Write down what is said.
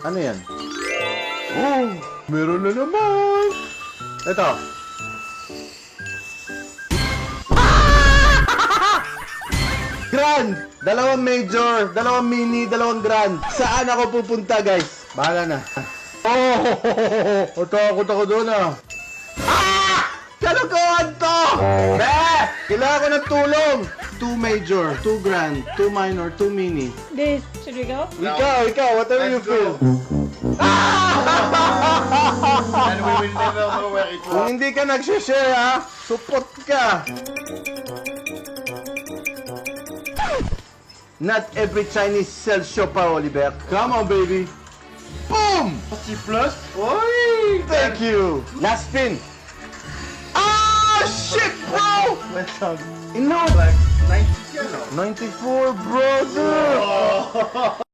Ano yan? Oh! Meron na naman! Ito. Grand! Dalawang major, dalawang mini, dalawang grand. Saan ako pupunta, guys? Bahala na. Oh! Takot ako doon, ah. Ah! Kalokohan to! Kailangan ko ng tulong! 2 major, 2 grand, 2 minor, 2 mini. This, should we go? Ikaw, whatever you feel. And we will never know where it Kung was. hindi ka nagsishare, ha? Support ka! Not every Chinese sells Chopa, Oliver. Come on, baby. Boom! C+. Oy! Thank you. Last spin. Ah, shit, bro! Went down Enough. like 90 kilo. 94, brother.